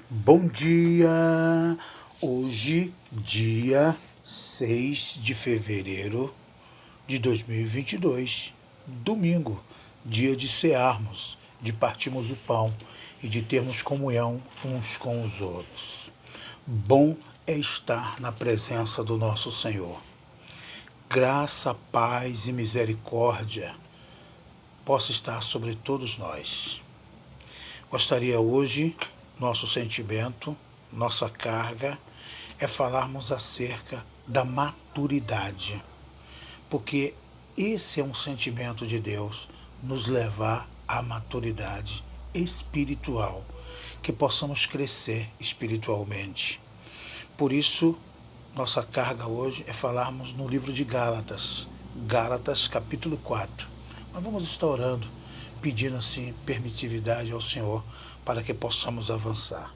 Bom dia! Hoje, dia 6 de fevereiro de 2022, domingo, dia de cearmos, de partirmos o pão e de termos comunhão uns com os outros. Bom é estar na presença do nosso Senhor. Graça, paz e misericórdia possa estar sobre todos nós. Gostaria hoje, nosso sentimento, nossa carga, é falarmos acerca da maturidade. Porque esse é um sentimento de Deus, nos levar à maturidade espiritual, que possamos crescer espiritualmente. Por isso, nossa carga hoje é falarmos no livro de Gálatas, Gálatas capítulo 4. Nós vamos estar orando, pedindo assim permitividade ao Senhor para que possamos avançar.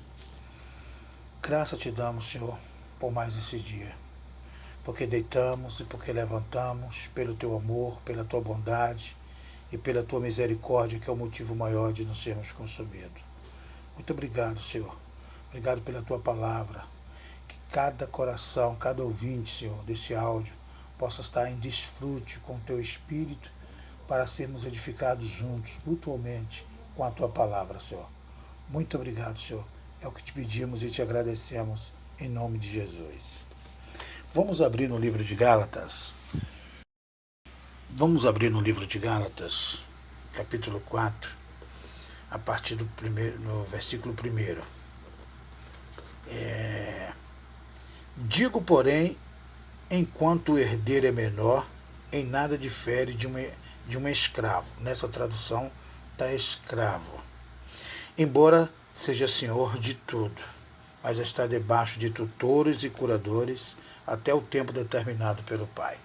Graça te damos, Senhor, por mais esse dia, porque deitamos e porque levantamos, pelo teu amor, pela tua bondade e pela tua misericórdia, que é o motivo maior de não sermos consumidos. Muito obrigado, Senhor. Obrigado pela tua palavra. Que cada coração, cada ouvinte, Senhor, desse áudio, possa estar em desfrute com o teu Espírito, para sermos edificados juntos, mutuamente, com a tua palavra, Senhor. Muito obrigado, Senhor. É o que te pedimos e te agradecemos, em nome de Jesus. Vamos abrir no livro de Gálatas. Vamos abrir no livro de Gálatas, capítulo 4, a partir do no versículo 1. Digo, porém, enquanto o herdeiro é menor, em nada difere de um escravo. Nessa tradução está escravo. Embora seja senhor de tudo, mas está debaixo de tutores e curadores até o tempo determinado pelo Pai.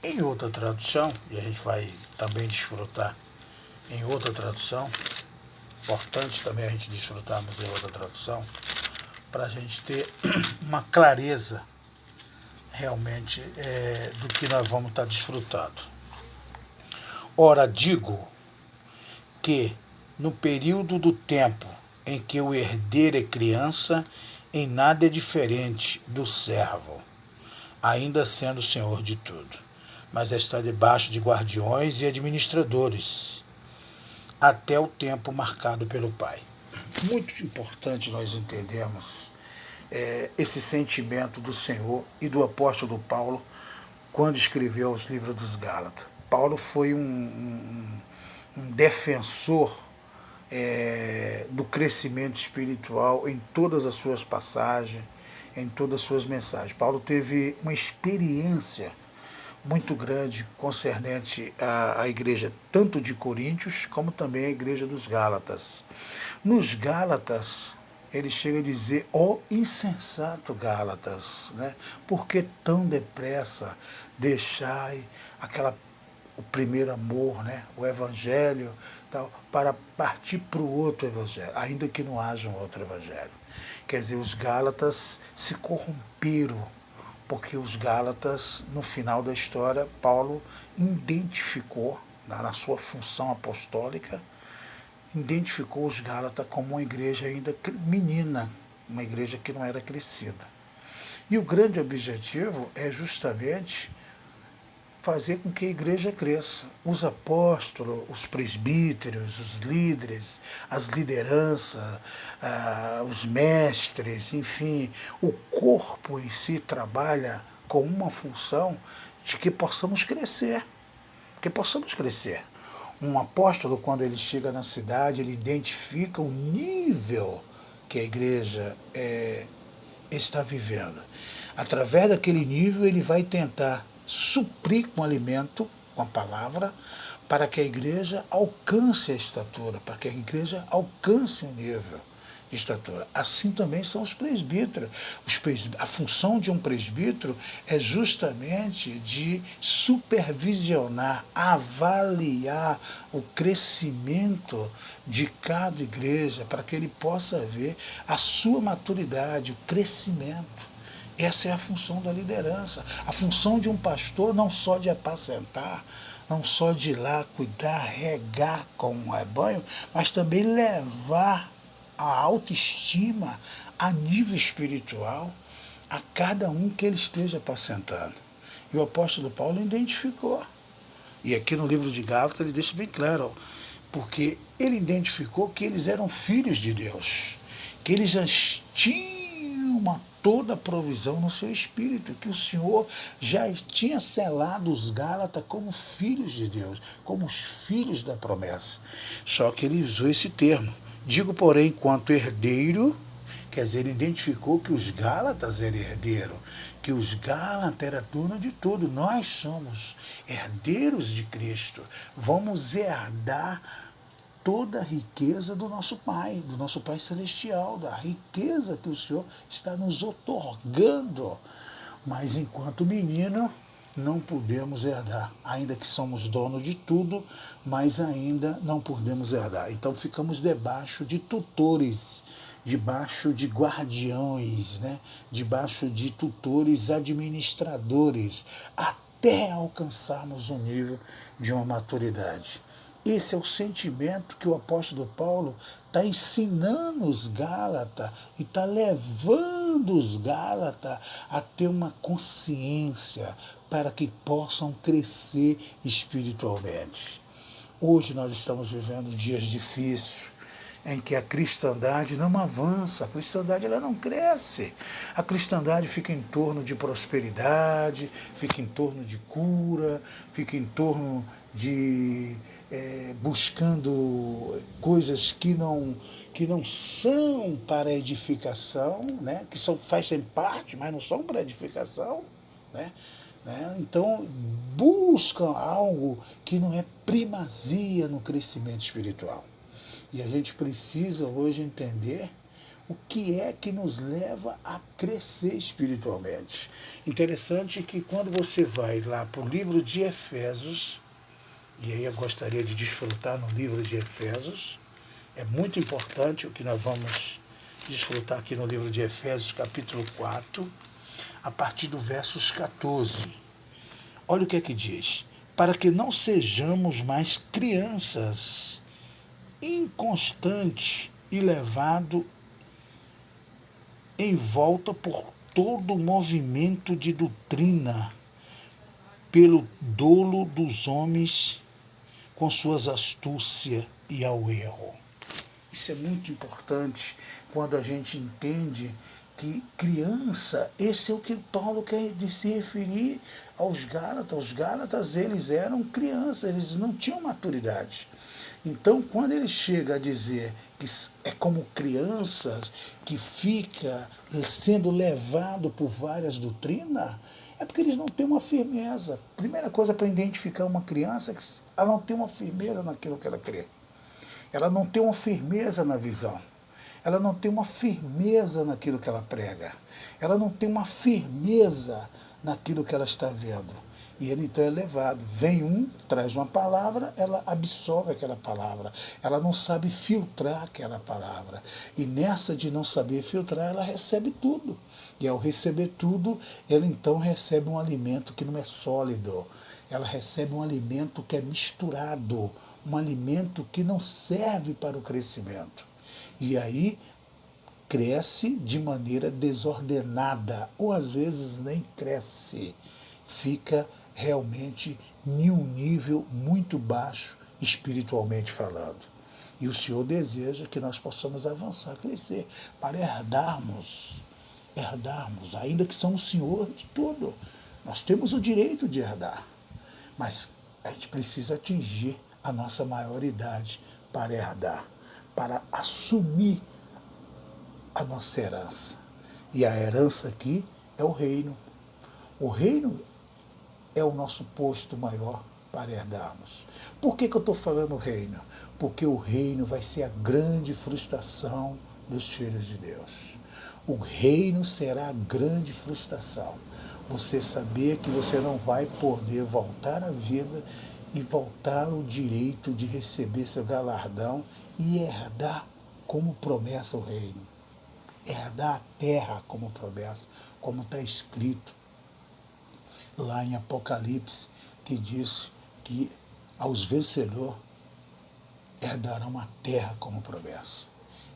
Em outra tradução, e a gente vai também desfrutar em outra tradução, importante também a gente desfrutarmos em outra tradução, para a gente ter uma clareza realmente do que nós vamos estar desfrutando. Ora, digo que no período do tempo em que o herdeiro é criança, em nada é diferente do servo, ainda sendo senhor de tudo, mas está debaixo de guardiões e administradores, até o tempo marcado pelo Pai. Muito importante nós entendermos esse sentimento do Senhor e do apóstolo Paulo quando escreveu os livros dos Gálatas. Paulo foi um defensor do crescimento espiritual em todas as suas passagens, em todas as suas mensagens. Paulo teve uma experiência muito grande concernente à igreja, tanto de Coríntios, como também à igreja dos Gálatas. Nos Gálatas, ele chega a dizer, ó insensato Gálatas, né? Por que tão depressa deixai o primeiro amor, né? O evangelho, tal, para partir para o outro evangelho, ainda que não haja um outro evangelho. Quer dizer, os Gálatas se corromperam, porque os Gálatas, no final da história, Paulo identificou, na sua função apostólica, identificou os Gálatas como uma igreja ainda menina, uma igreja que não era crescida. E o grande objetivo é justamente fazer com que a igreja cresça. Os apóstolos, os presbíteros, os líderes, as lideranças, os mestres, enfim, o corpo em si trabalha com uma função de que possamos crescer. Que possamos crescer. Um apóstolo, quando ele chega na cidade, ele identifica o nível que a igreja está vivendo. Através daquele nível, ele vai tentar suprir com alimento, com a palavra, para que a igreja alcance a estatura, para que a igreja alcance o nível de estatura. Assim também são os presbíteros. A função de um presbítero é justamente de supervisionar, avaliar o crescimento de cada igreja, para que ele possa ver a sua maturidade, o crescimento. Essa é a função da liderança. A função de um pastor não só de apacentar, não só de ir lá cuidar, regar com um rebanho, mas também levar a autoestima a nível espiritual a cada um que ele esteja apacentando. E o apóstolo Paulo identificou. E aqui no livro de Gálatas ele deixa bem claro, porque ele identificou que eles eram filhos de Deus, que eles já tinham toda a provisão no seu espírito, que o Senhor já tinha selado os Gálatas como filhos de Deus, como os filhos da promessa. Só que ele usou esse termo. Digo, porém, quanto herdeiro, quer dizer, ele identificou que os Gálatas eram herdeiros, que os Gálatas eram dono de tudo. Nós somos herdeiros de Cristo. Vamos herdar toda a riqueza do nosso Pai Celestial, da riqueza que o Senhor está nos otorgando. Mas enquanto menino, não podemos herdar, ainda que somos donos de tudo, mas ainda não podemos herdar. Então ficamos debaixo de tutores, debaixo de guardiões, né? Debaixo de tutores administradores, até alcançarmos um nível de uma maturidade. Esse é o sentimento que o apóstolo Paulo está ensinando os Gálatas e está levando os Gálatas a ter uma consciência para que possam crescer espiritualmente. Hoje nós estamos vivendo dias difíceis, em que a cristandade não avança, a cristandade ela não cresce. A cristandade fica em torno de prosperidade, fica em torno de cura, fica em torno de buscando coisas que não são para edificação, né? Que fazem parte, mas não são para edificação, né? Então buscam algo que não é primazia no crescimento espiritual. E a gente precisa hoje entender o que é que nos leva a crescer espiritualmente. Interessante que quando você vai lá para o livro de Efésios, e aí eu gostaria de desfrutar no livro de Efésios, é muito importante o que nós vamos desfrutar aqui no livro de Efésios, capítulo 4, a partir do versos 14. Olha o que é que diz. Para que não sejamos mais crianças, inconstante e levado em volta por todo o movimento de doutrina, pelo dolo dos homens com suas astúcias e ao erro. Isso é muito importante quando a gente entende que criança, esse é o que Paulo quer se referir aos Gálatas. Os Gálatas, eles eram crianças, eles não tinham maturidade. Então, quando ele chega a dizer que é como crianças que fica sendo levado por várias doutrinas, é porque eles não têm uma firmeza. Primeira coisa para identificar uma criança é que ela não tem uma firmeza naquilo que ela crê. Ela não tem uma firmeza na visão. Ela não tem uma firmeza naquilo que ela prega. Ela não tem uma firmeza naquilo que ela está vendo. E ele então é levado. Vem um, traz uma palavra, ela absorve aquela palavra. Ela não sabe filtrar aquela palavra. E nessa de não saber filtrar, ela recebe tudo. E ao receber tudo, ela então recebe um alimento que não é sólido. Ela recebe um alimento que é misturado. Um alimento que não serve para o crescimento. E aí cresce de maneira desordenada, ou às vezes nem cresce. Fica realmente em um nível muito baixo, espiritualmente falando. E o Senhor deseja que nós possamos avançar, crescer, para herdarmos, ainda que somos o Senhor de tudo. Nós temos o direito de herdar, mas a gente precisa atingir a nossa maioridade para herdar, para assumir a nossa herança. E a herança aqui é o reino. O reino é o nosso posto maior para herdarmos. Por que eu estou falando reino? Porque o reino vai ser a grande frustração dos filhos de Deus. O reino será a grande frustração. Você saber que você não vai poder voltar à vida e voltar ao direito de receber seu galardão e herdar como promessa o reino. Herdar a terra como promessa, como está escrito lá em Apocalipse, que diz que aos vencedores herdarão a terra como promessa.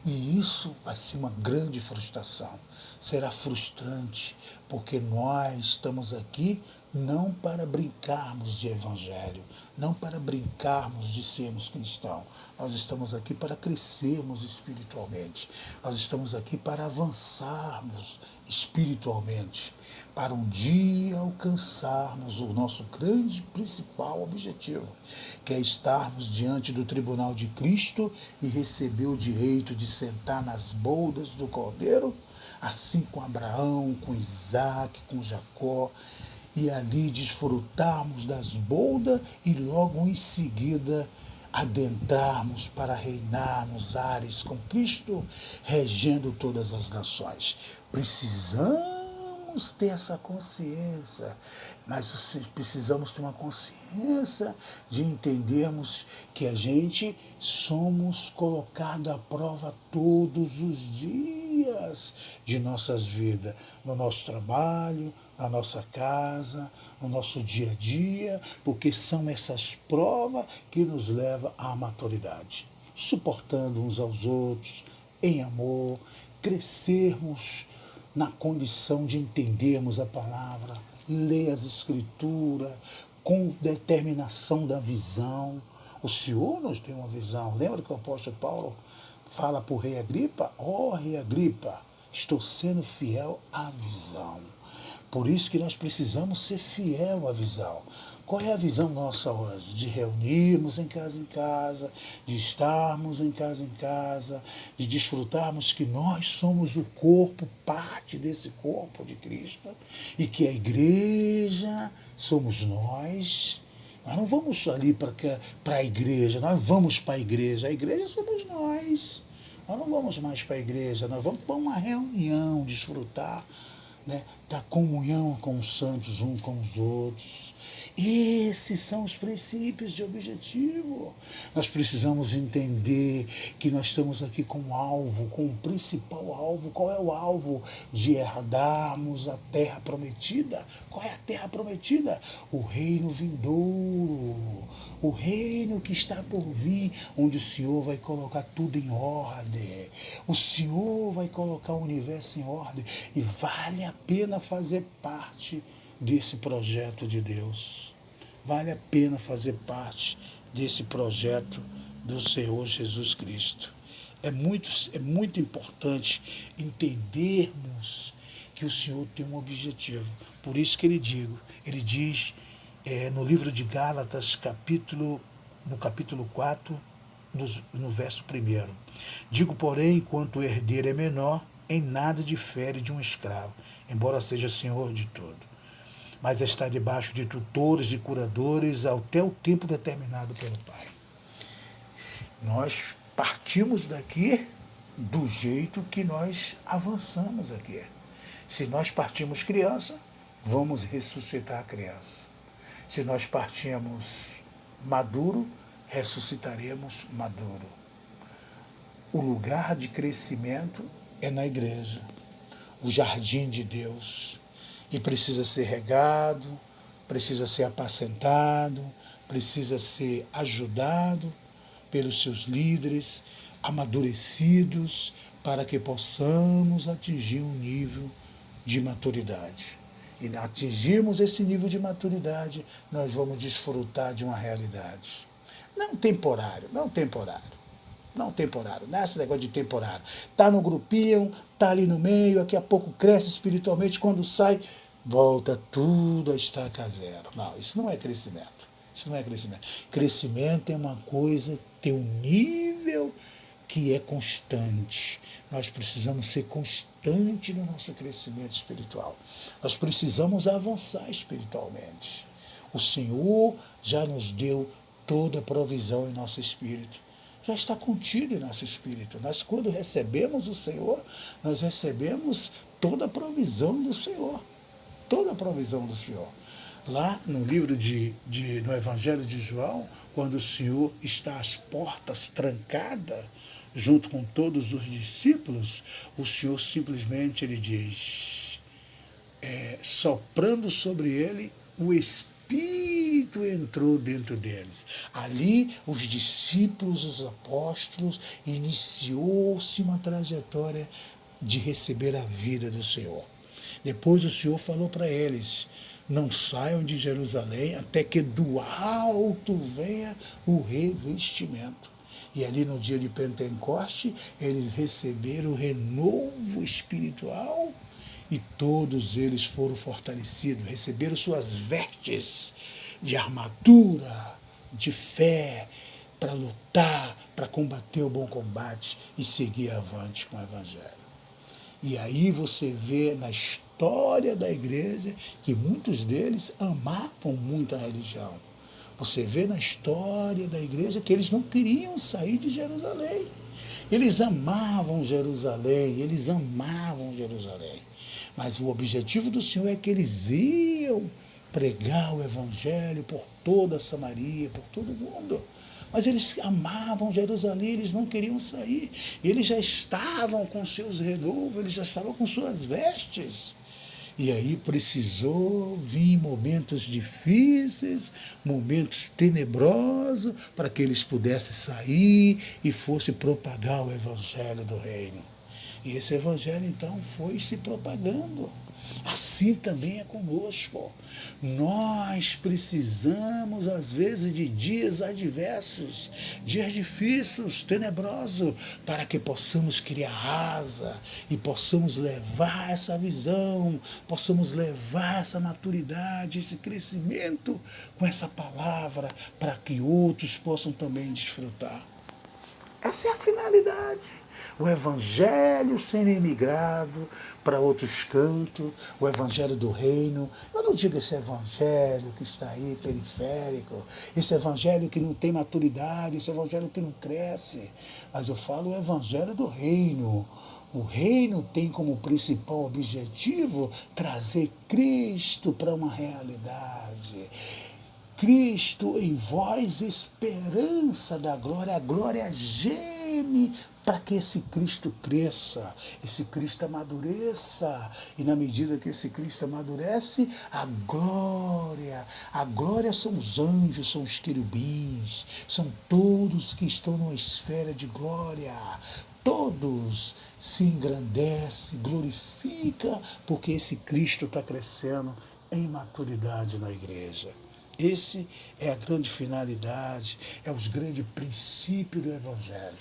E isso vai ser uma grande frustração. Será frustrante, porque nós estamos aqui não para brincarmos de evangelho, não para brincarmos de sermos cristãos. Nós estamos aqui para crescermos espiritualmente. Nós estamos aqui para avançarmos espiritualmente, para um dia alcançarmos o nosso grande principal objetivo, que é estarmos diante do tribunal de Cristo e receber o direito de sentar nas boldas do Cordeiro, assim com Abraão, com Isaac, com Jacó, e ali desfrutarmos das boldas e logo em seguida adentrarmos para reinar nos ares com Cristo, regendo todas as nações. Precisamos ter essa consciência, mas precisamos ter uma consciência de entendermos que a gente somos colocados à prova todos os dias de nossas vidas, no nosso trabalho, na nossa casa, no nosso dia a dia, porque são essas provas que nos levam à maturidade, suportando uns aos outros, em amor, crescermos na condição de entendermos a palavra, ler as escrituras, com determinação da visão. O Senhor nos deu uma visão. Lembra que o apóstolo Paulo fala para o rei Agripa? Ó rei Agripa, estou sendo fiel à visão. Por isso que nós precisamos ser fiel à visão. Qual é a visão nossa hoje? De reunirmos em casa, de estarmos em casa, de desfrutarmos que nós somos o corpo, parte desse corpo de Cristo, e que a igreja somos nós. Nós não vamos ali para a igreja, nós vamos para a igreja somos nós. Nós não vamos mais para a igreja, nós vamos para uma reunião, desfrutar, né, da comunhão com os santos uns com os outros. Esses são os princípios de objetivo. Nós precisamos entender que nós estamos aqui com um alvo, com o principal alvo. Qual é o alvo? De herdarmos a terra prometida. Qual é a terra prometida? O reino vindouro, o reino que está por vir, onde o Senhor vai colocar tudo em ordem. O Senhor vai colocar o universo em ordem e vale a pena fazer parte desse projeto de Deus. Vale a pena fazer parte desse projeto do Senhor Jesus Cristo. É muito importante entendermos que o Senhor tem um objetivo. Por isso que ele diz no livro de Gálatas, no capítulo 4, no verso 1. Digo, porém, enquanto o herdeiro é menor, em nada difere de um escravo, embora seja senhor de tudo, mas está debaixo de tutores e curadores até o tempo determinado pelo Pai. Nós partimos daqui do jeito que nós avançamos aqui. Se nós partimos criança, vamos ressuscitar a criança. Se nós partimos maduro, ressuscitaremos maduro. O lugar de crescimento é na igreja, o jardim de Deus. E precisa ser regado, precisa ser apacentado, precisa ser ajudado pelos seus líderes, amadurecidos, para que possamos atingir um nível de maturidade. E atingirmos esse nível de maturidade, nós vamos desfrutar de uma realidade. Não temporário. Não temporário, não é esse negócio de temporário. Está no grupinho, está ali no meio, daqui a pouco cresce espiritualmente, quando sai, volta tudo a estaca zero. Não, isso não é crescimento. Isso não é crescimento. Crescimento é uma coisa, tem um nível que é constante. Nós precisamos ser constantes no nosso crescimento espiritual. Nós precisamos avançar espiritualmente. O Senhor já nos deu toda a provisão em nosso espírito. Já está contido em nosso espírito. Nós, quando recebemos o Senhor, nós recebemos toda a provisão do Senhor. Toda a provisão do Senhor. Lá no livro no Evangelho de João, quando o Senhor está às portas trancadas, junto com todos os discípulos, o Senhor simplesmente ele diz, soprando sobre ele o Espírito Espírito entrou dentro deles. Ali, os discípulos, os apóstolos, iniciou-se uma trajetória de receber a vida do Senhor. Depois o Senhor falou para eles: não saiam de Jerusalém até que do alto venha o revestimento. E ali no dia de Pentecoste, eles receberam o renovo espiritual e todos eles foram fortalecidos, receberam suas vestes de armadura, de fé, para lutar, para combater o bom combate e seguir avante com o Evangelho. E aí você vê na história da igreja que muitos deles amavam muito a religião. Você vê na história da igreja que eles não queriam sair de Jerusalém. Eles amavam Jerusalém, eles amavam Jerusalém. Mas o objetivo do Senhor é que eles iam pregar o Evangelho por toda a Samaria, por todo o mundo. Mas eles amavam Jerusalém, eles não queriam sair. Eles já estavam com seus renovos, eles já estavam com suas vestes. E aí precisou vir momentos difíceis, momentos tenebrosos, para que eles pudessem sair e fossem propagar o Evangelho do Reino. E esse Evangelho, então, foi se propagando. Assim também é conosco. Nós precisamos, às vezes, de dias adversos, dias difíceis, tenebrosos, para que possamos criar asa e possamos levar essa visão, possamos levar essa maturidade, esse crescimento com essa palavra, para que outros possam também desfrutar. Essa é a finalidade. O Evangelho sendo imigrado para outros cantos, o Evangelho do Reino. Eu não digo esse Evangelho que está aí periférico, esse Evangelho que não tem maturidade, esse Evangelho que não cresce, mas eu falo o Evangelho do Reino. O reino tem como principal objetivo trazer Cristo para uma realidade. Cristo em vós, esperança da glória, a glória geme para que esse Cristo cresça, esse Cristo amadureça. E na medida que esse Cristo amadurece, a glória são os anjos, são os querubins, são todos que estão numa esfera de glória. Todos se engrandecem, glorifica, porque esse Cristo está crescendo em maturidade na igreja. Esse é a grande finalidade, é os grandes princípios do Evangelho.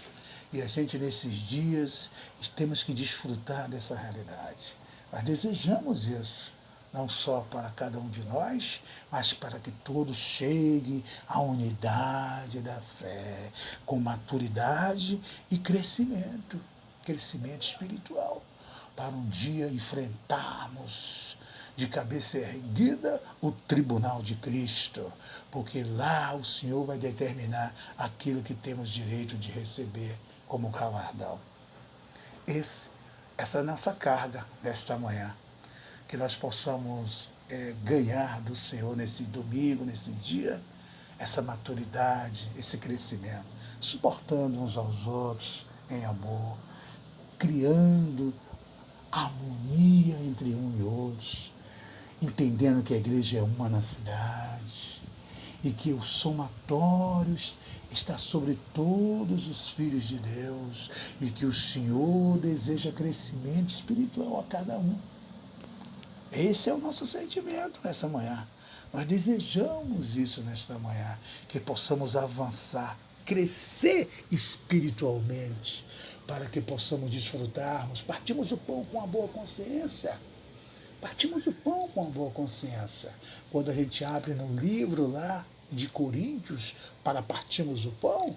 E a gente, nesses dias, temos que desfrutar dessa realidade. Nós desejamos isso, não só para cada um de nós, mas para que todos cheguem à unidade da fé, com maturidade e crescimento espiritual, para um dia enfrentarmos de cabeça erguida o tribunal de Cristo, porque lá o Senhor vai determinar aquilo que temos direito de receber como galardão. Essa é a nossa carga nesta manhã, que nós possamos ganhar do Senhor nesse domingo, nesse dia, essa maturidade, esse crescimento, suportando uns aos outros em amor, criando harmonia entre um e outros, entendendo que a igreja é uma na cidade e que o somatório está sobre todos os filhos de Deus e que o Senhor deseja crescimento espiritual a cada um. Esse é o nosso sentimento nessa manhã. Nós desejamos isso nesta manhã, que possamos avançar, crescer espiritualmente, para que possamos desfrutarmos. Partimos o pão com a boa consciência. Partimos o pão com a boa consciência. Quando a gente abre no livro lá de Coríntios, para partirmos o pão,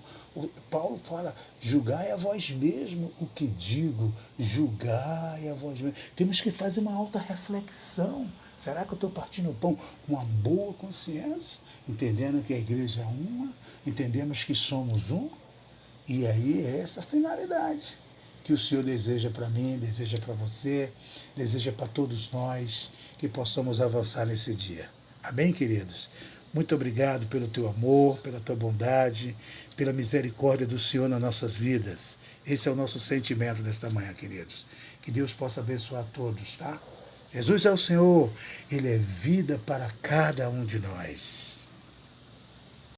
Paulo fala: julgai a vós mesmo o que digo, julgai a vós mesmo. Temos que fazer uma alta reflexão. Será que eu estou partindo o pão com uma boa consciência? Entendendo que a igreja é uma, entendemos que somos um, e aí é essa a finalidade que o Senhor deseja para mim, deseja para você, deseja para todos nós, que possamos avançar nesse dia. Amém, queridos? Muito obrigado pelo teu amor, pela tua bondade, pela misericórdia do Senhor nas nossas vidas. Esse é o nosso sentimento desta manhã, queridos. Que Deus possa abençoar todos, tá? Jesus é o Senhor, Ele é vida para cada um de nós.